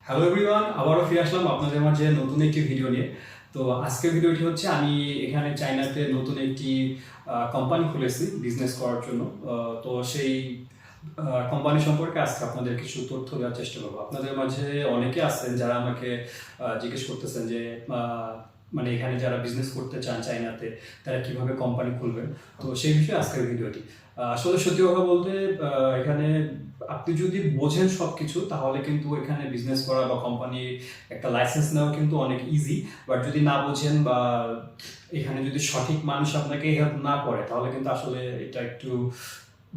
Hello everyone, আবারও ফিরে আসলাম আপনাদের মাঝে নতুন একটি ভিডিও নিয়ে। তো আজকের ভিডিওটি হচ্ছে আমি এখানে চায়নাতে নতুন একটি কোম্পানি খুলেছি বিজনেস করার জন্য। তো সেই কোম্পানি সম্পর্কে আজকে আপনাদের কিছু তথ্য দেওয়ার চেষ্টা করবো। আপনাদের মাঝে অনেকে আছেন যারা আমাকে জিজ্ঞেস করতেছেন যে মানে এখানে যারা বিজনেস করতে চান চায়নাতে তারা কিভাবে কোম্পানি খুলবেন। তো সেই বিষয়ে আজকের ভিডিওটি। আসলে সত্যি কথা বলতে এখানে আপনি যদি বোঝেন সবকিছু তাহলে কিন্তু এখানে বিজনেস করা বা কোম্পানি একটা লাইসেন্স নেওয়া কিন্তু অনেক ইজি। বাট যদি না বোঝেন বা এখানে যদি সঠিক মানুষ আপনাকে হেল্প না করে তাহলে কিন্তু আসলে এটা একটু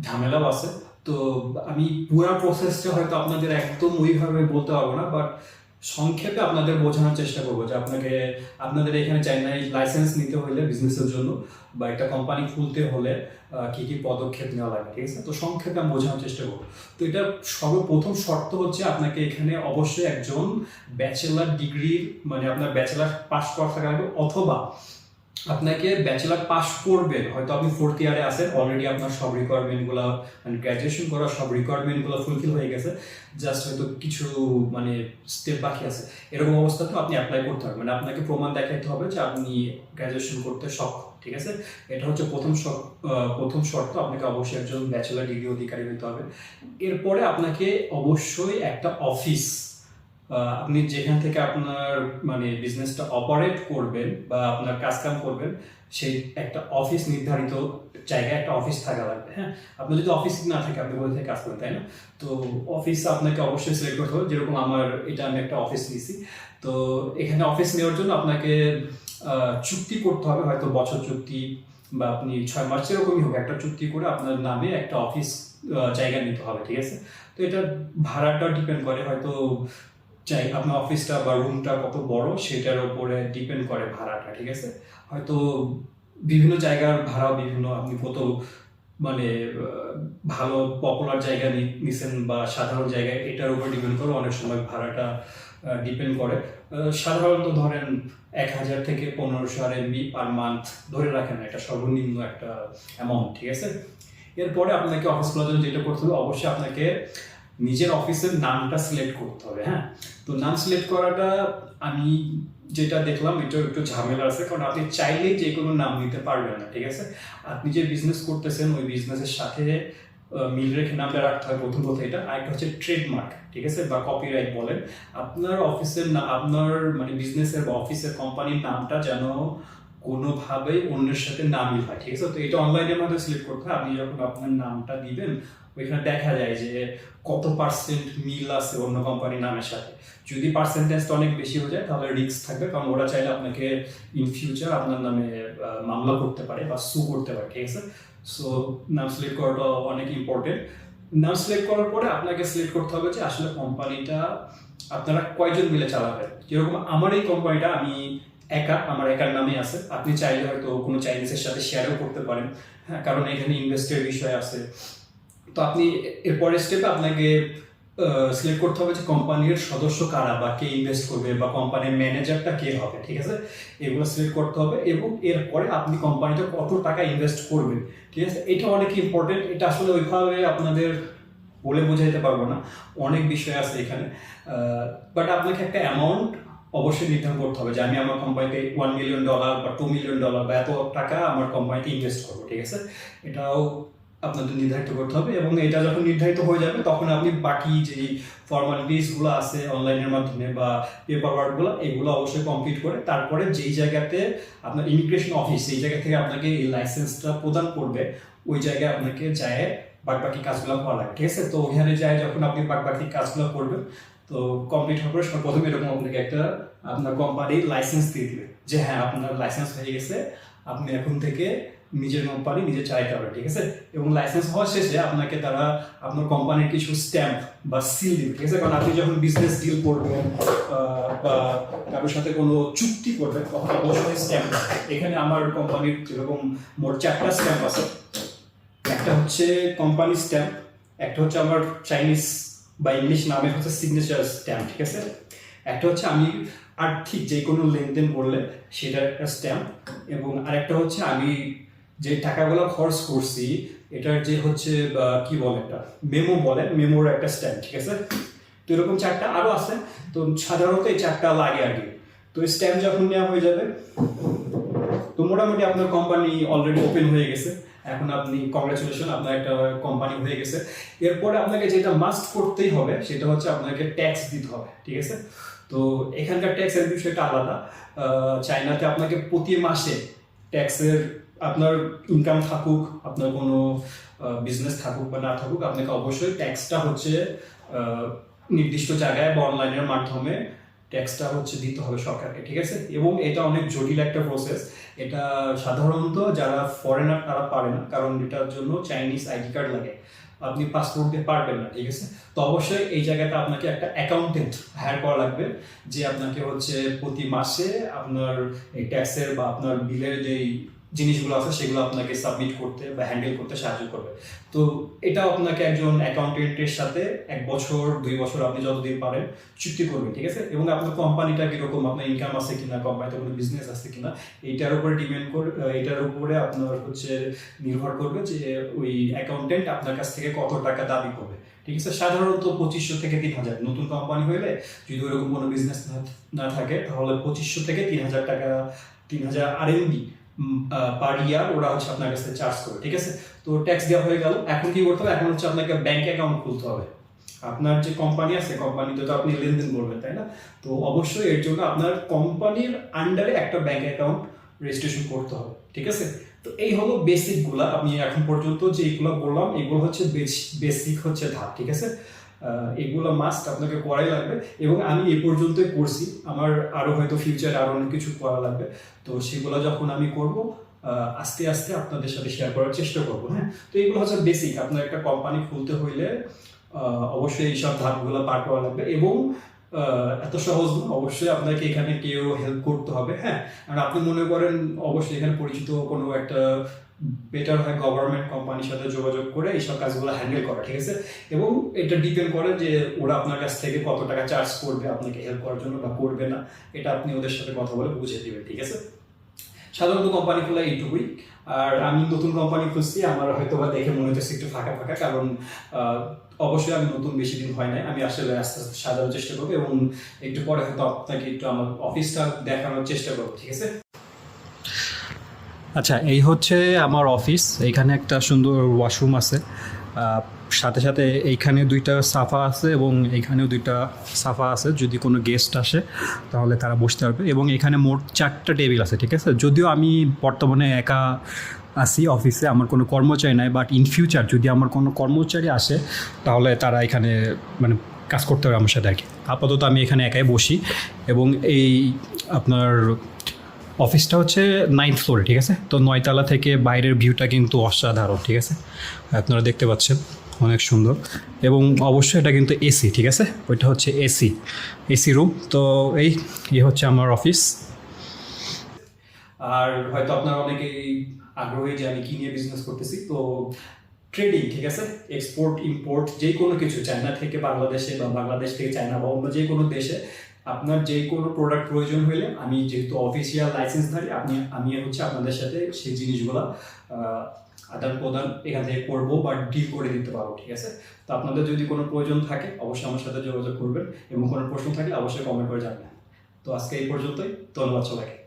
ঝামেলাও আছে। তো আমি পুরো প্রসেসটা হয়তো আপনাদের একদম ওইভাবে বলতে পারবো না, বাট সংক্ষেপে আপনাদের বোঝানোর চেষ্টা করবো যে আপনাদের এখানে চাইনায় লাইসেন্স নিতে হলে বিজনেসের জন্য বা একটা কোম্পানি খুলতে হলে কি কি পদক্ষেপ নেওয়া লাগে, ঠিক আছে? তো সংক্ষেপে আমি বোঝানোর চেষ্টা করবো। তো এটা সর্বপ্রথম শর্ত হচ্ছে আপনাকে এখানে অবশ্যই একজন ব্যাচেলার ডিগ্রির মানে আপনার ব্যাচেলার পাস করা থাকা লাগবে, অথবা আপনাকে ব্যাচেলার পাস করবেন, হয়তো আপনি ফোর্থ ইয়ারে আছেন, অলরেডি আপনার সব রিকোয়ারমেন্টগুলো মানে গ্র্যাজুয়েশন করার সব রিকোয়ারমেন্টগুলো ফুলফিল হয়ে গেছে, জাস্ট হয়তো কিছু মানে স্টেপ বাকি আছে। এরকম অবস্থাতে আপনি অ্যাপ্লাই করতে হবে, মানে আপনাকে প্রমাণ দেখাতে হবে যে আপনি গ্র্যাজুয়েশন করতে সক্ষম, ঠিক আছে? এটা হচ্ছে প্রথম শর্ত। আপনাকে অবশ্যই একজন ব্যাচেলার ডিগ্রি অধিকারী হতে হবে। এরপরে আপনাকে অবশ্যই একটা অফিস, আপনি যেখান থেকে আপনার মানে বিজনেসটা অপারেট করবেন বা আপনার কাজকাম করবেন সেই একটা অফিস, নির্ধারিত জায়গায় একটা অফিস থাকা লাগবে। হ্যাঁ, আপনার যদি অফিস না থাকে আপনি কোথা থেকে কাজ করেন, তাই না? তো অফিস আপনাকে অবশ্যই সিলেক্ট করতে হবে। যেরকম আমি একটা অফিস নিয়েছি। তো এখানে অফিস নেওয়ার জন্য আপনাকে চুক্তি করতে হবে, হয়তো বছর চুক্তি বা আপনি 6 মাস এরকমই হোক, একটা চুক্তি করে আপনার নামে একটা অফিস জায়গা নিতে হবে, ঠিক আছে? তো এটা ভাড়াটা ডিপেন্ড করে, হয়তো চাই আপনার অফিসটা বা রুমটা কত বড় সেটার উপরে ডিপেন্ড করে ভাড়াটা, ঠিক আছে? হয়তো বিভিন্ন জায়গার ভাড়া বিভিন্ন, আপনি কত মানে ভালো পপুলার জায়গা নিছেন বা সাধারণ জায়গায়, এটার উপর ডিপেন্ড করে অনেক সময় ভাড়াটা ডিপেন্ড করে। সাধারণত ধরেন 1,000 থেকে 1500 RMB পার মান্থ ধরে রাখেন, এটা সর্বনিম্ন একটা অ্যামাউন্ট, ঠিক আছে? এরপরে আপনাকে অফিস খোলার জন্য যেটা করতে হবে, অবশ্যই আপনাকে নিজের অফিসের নামটা সিলেক্ট করতে হবে। হ্যাঁ, তো নাম সিলেক্ট করাটা আমি যেটা দেখলাম এটা একটু ঝামেলা আছে, কারণ আপনি চাইলেই যে কোনো নাম নিতে পারবেন না, ঠিক আছে? আপনি যে বিজনেস করতেছেন ওই বিজনেসের সাথে মিল রেখে নামটা রাখতে হয়, প্রথম কথা এটা। আরেকটা হচ্ছে ট্রেডমার্ক, ঠিক আছে, বা কপিরাইট বলেন। আপনার অফিসের না আপনার মানে বিজনেসের বা অফিসের কোম্পানির নামটা যেন কোনোভাবেই অন্যের সাথে না মিল হয়, ঠিক আছে? তো এটা অনলাইনের মধ্যে সিলেক্ট করতে হয়। আপনি যখন আপনার নামটা দিবেন ওইখানে দেখা যায় যে কত পার্সেন্ট মিল আছে অন্য কোম্পানির নামের সাথে। যদি পার্সেন্টেজটা অনেক বেশি হয়ে যায় তাহলে রিস্ক থাকবে, কারণ ওরা চাইলে আপনাকে ইন ফিউচার আপনার নামে মামলা করতে পারে বা সু করতে পারে, ঠিক আছে? সো নাম সিলেক্ট করাটা অনেক ইম্পর্টেন্ট। নাম সিলেক্ট করার পরে আপনাকে সিলেক্ট করতে হবে যে আসলে কোম্পানিটা আপনারা কয়জন মিলে চালাবেন। যেরকম আমার এই কোম্পানিটা আমি আমার একার নামে আছে। আপনি চাইলে হয়তো কোনো চাইনিজের সাথে শেয়ারও করতে পারেন। হ্যাঁ, কারণ এখানে ইনভেস্টের বিষয় আছে। তো আপনি এরপরের স্টেপে আপনাকে সিলেক্ট করতে হবে যে কোম্পানির সদস্য কারা বা কে ইনভেস্ট করবে বা কোম্পানির ম্যানেজারটা কে হবে, ঠিক আছে? এগুলো সিলেক্ট করতে হবে এবং এরপরে আপনি কোম্পানিতে কত টাকা ইনভেস্ট করবেন, ঠিক আছে? এটা অনেক ইম্পর্টেন্ট। এটা আসলে ওইভাবে আপনাদের বলে বোঝাইতে পারবো না, অনেক বিষয় আছে এখানে। বাট আপনাকে একটা অ্যামাউন্ট অবশ্যই নির্ধারণ করতে হবে যে আমি আমার কোম্পানিতে $1 মিলিয়ন বা $2 মিলিয়ন বা এত টাকা আমার কোম্পানিতে ইনভেস্ট করবো, ঠিক আছে? এটাও আপনাদের নির্ধারিত করতে হবে এবং এটা যখন নির্ধারিত হয়ে যাবে তখন আপনি বাকি যেই ফর্মালিটিসগুলো আছে অনলাইনের মাধ্যমে বা পেপার ওয়ার্কগুলো, এগুলো অবশ্যই কমপ্লিট করে তারপরে যেই জায়গাতে আপনার ইমিগ্রেশন অফিস এই জায়গা থেকে আপনাকে এই লাইসেন্সটা প্রদান করবে ওই জায়গায় আপনাকে যায় বাকি কাজগুলো করা লাগে, ঠিক আছে? তো ওখানে যায় যখন আপনি বাকি কাজগুলো করবেন, তো কমপ্লিট হওয়ার পরে সর্বপ্রথম এরকম আপনাকে একটা আপনার কোম্পানির লাইসেন্স দিয়ে দিবে যে হ্যাঁ আপনার লাইসেন্স হয়ে গেছে, আপনি এখন থেকে নিজের কোম্পানি নিজে চালাতে পারবেন, ঠিক আছে? এবং লাইসেন্স হওয়ার শেষে আপনাকে তারা আপনার কোম্পানির কিছু স্ট্যাম্প বা সিল দিবে, ঠিক আছে? কারণ আপনি যখন বিজনেস ডিল করবেন বা কারোর সাথে কোনো চুক্তি করবেন তখন অবশ্যই স্ট্যাম্প। এখানে আমার কোম্পানির যেরকম মোট 4টা স্ট্যাম্প আছে। একটা হচ্ছে কোম্পানি স্ট্যাম্প, একটা হচ্ছে আমার চাইনিজ বা ইংলিশ নামের হচ্ছে সিগনেচার স্ট্যাম্প, ঠিক আছে? একটা হচ্ছে আমি আর্থিক যে কোনো লেনদেন করলে সেটার একটা স্ট্যাম্প, এবং আরেকটা হচ্ছে আমি যে টাকাগুলো খরচ করছি এটার যে হচ্ছে কি বলে একটা মেমো বলে, মেমোর একটা স্ট্যাম্প, ঠিক আছে? তো এরকম চারটা আরও আছে, তো সাধারণত এই চারটা লাগে আর কি। তো স্ট্যাম্প যখন নেওয়া হয়ে যাবে, তো মোটামুটি আপনার কোম্পানি অলরেডি ওপেন হয়ে গেছে। এখন আপনি কংগ্রেচুলেশন, আপনার একটা কোম্পানি হয়ে গেছে। এরপরে আপনাকে যেটা মাস্ট করতেই হবে সেটা হচ্ছে আপনাকে ট্যাক্স দিতে হবে, ঠিক আছে? তো এখানকার ট্যাক্সের বিষয়টা আলাদা। চায়নাতে আপনাকে প্রতি মাসে ট্যাক্সের, আপনার ইনকাম থাকুক, আপনার কোনো বিজনেস থাকুক বা না থাকুক, আপনাকে অবশ্যই ট্যাক্সটা হচ্ছে নির্দিষ্ট জায়গায় বা অনলাইনের মাধ্যমে ট্যাক্সটা হচ্ছে দিতে হবে সরকারকে, ঠিক আছে? এবং এটা অনেক জটিল একটা প্রসেস। এটা সাধারণত যারা ফরেনার তারা পারে না, কারণ এটার জন্য চাইনিজ আইডি কার্ড লাগে, আপনি পাসপোর্ট দিয়ে পারবেন না, ঠিক আছে? তো অবশ্যই এই জায়গাতে আপনাকে একটা অ্যাকাউন্টেন্ট হায়ার করা লাগবে, যে আপনাকে হচ্ছে প্রতি মাসে আপনার এই ট্যাক্সের বা আপনার বিলের যেই জিনিসগুলো আছে সেগুলো আপনাকে সাবমিট করতে বা হ্যান্ডেল করতে সাহায্য করবে। তো এটা আপনাকে একজন অ্যাকাউন্টেন্টের সাথে 1 বছর 2 বছর আপনি যতদিন পারেন চুক্তি করবেন, ঠিক আছে? এবং আপনার কোম্পানিটা কিরকম, আপনার ইনকাম আছে কিনা, কোম্পানিতে কোনো বিজনেস আছে কিনা, এইটার উপরে ডিপেন্ড করে, এটার উপরে আপনার হচ্ছে নির্ভর করবে যে ওই অ্যাকাউন্টেন্ট আপনার কাছ থেকে কত টাকা দাবি করবে, ঠিক আছে? সাধারণত 2500 থেকে 3000, নতুন কোম্পানি হইলে যদি ওরকম কোনো বিজনেস না থাকে তাহলে 2500 থেকে 3000 টাকা, 3000 আরএমবি পার ইয়ার ওরা হচ্ছে আপনার কাছে চার্জ করবে, ঠিক আছে? তো ট্যাক্স দেওয়া হয়ে গেল। এখন কি করতে হবে? এখন হচ্ছে আপনাকে ব্যাংক অ্যাকাউন্ট খুলতে হবে। আপনার যে কোম্পানি আছে, কোম্পানিতে তো আপনি লেনদেন করবেন, তাই না? তো অবশ্যই এর জন্য আপনার কোম্পানির আন্ডারে একটা ব্যাংক অ্যাকাউন্ট রেজিস্ট্রেশন করতে হবে, ঠিক আছে? তো এই হলো বেসিকগুলা। আমি এখন পর্যন্ত যেগুলো বললাম এগুলো হচ্ছে বেসিক হচ্ছে ধাপ, ঠিক আছে? এগুলো মাস্ট আপনাকে করাই লাগবে, এবং আমি এই পর্যন্তই করছি। আমার আরও হয়তো ফিউচারে আরও অনেক কিছু করা লাগবে, তো সেগুলো যখন আমি করব আস্তে আস্তে আপনাদের সাথে শেয়ার করার চেষ্টা করবো, হ্যাঁ? তো এগুলো হচ্ছে বেসিক। আপনার একটা কোম্পানি খুলতে হইলে অবশ্যই এইসব ধাপগুলো পার করা লাগবে, এবং এত সহজ না, অবশ্যই আপনাকে এখানে কেউ হেল্প করতে হবে, হ্যাঁ? আর আপনি মনে করেন অবশ্যই এখানে পরিচিত কোনো একটা বেটার হয় গভর্নমেন্ট কোম্পানির সাথে যোগাযোগ করে এইসব কাজগুলো হ্যান্ডেল করা, ঠিক আছে? এবং এটা ডিপেন্ড করে যে ওরা আপনার কাছ থেকে কত টাকা চার্জ করবে আপনাকে হেল্প করার জন্য বা করবে না, এটা আপনি ওদের সাথে কথা বলে বুঝে দিবেন, ঠিক আছে? সাধারণত কোম্পানি খোলা এইটুকুই। আর আমি নতুন কোম্পানি খুঁজছি, আমার হয়তো বা দেখে মনে হচ্ছে একটু ফাঁকা ফাঁকা, কারণ অবশ্যই আমি নতুন বেশি দিন হয় নাই। আমি আসলে আস্তে আস্তে সাজানোর চেষ্টা করবো, এবং একটু পরে হয়তো আপনাকে একটু আমার অফিসটা দেখানোর চেষ্টা করবো, ঠিক আছে? আচ্ছা, এই হচ্ছে আমার অফিস। এইখানে একটা সুন্দর ওয়াশরুম আছে, সাথে সাথে এইখানে 2টা সাফা আছে, এবং এইখানেও 2টা সাফা আছে। যদি কোনো গেস্ট আসে তাহলে তারা বসতে পারবে, এবং এখানে মোট 4টা টেবিল আছে, ঠিক আছে? যদিও আমি বর্তমানে একা আছি অফিসে, আমার কোনো কর্মচারী নাই, বাট ইন ফিউচার যদি আমার কোনো কর্মচারী আসে তাহলে তারা এখানে মানে কাজ করতে হবে আমার সাথে আর কি। আপাতত আমি এখানে একাই বসি, এবং এই আপনার অফিসটা হচ্ছে 9th ফ্লোরে, ঠিক আছে? তো 9 তলা থেকে বাইরের ভিউটা কিন্তু অসাধারণ, ঠিক আছে? আপনারা দেখতে পাচ্ছেন অনেক সুন্দর, এবং অবশ্যই এটা কিন্তু এসি, ঠিক আছে? ওইটা হচ্ছে এসি রুম। তো এই হচ্ছে আমার অফিস। আর হয়তো আপনারা অনেকেই আগ্রহী যে আমি কি নিয়ে বিজনেস করতেছি। তো ট্রেডিং, ঠিক আছে? এক্সপোর্ট ইম্পোর্ট যে কোনো কিছু, চায়না থেকে বাংলাদেশে বা বাংলাদেশ থেকে চায়না বা অন্য যে কোনো দেশে আপনার যে কোনো প্রোডাক্ট প্রয়োজন হলে, আমি যেহেতু অফিসিয়াল লাইসেন্সধারী, আমি হচ্ছে আপনাদের সাথে সেই জিনিসগুলো আদান প্রদান এখান থেকে করবো বা ডিল করে দিতে পারবো, ঠিক আছে? তো আপনাদের যদি কোনো প্রয়োজন থাকে অবশ্যই আমার সাথে যোগাযোগ করবেন, এবং কোনো প্রশ্ন থাকলে অবশ্যই কমেন্ট করে জানাবেন। তো আজকে এই পর্যন্তই, ধন্যবাদ সবাইকে।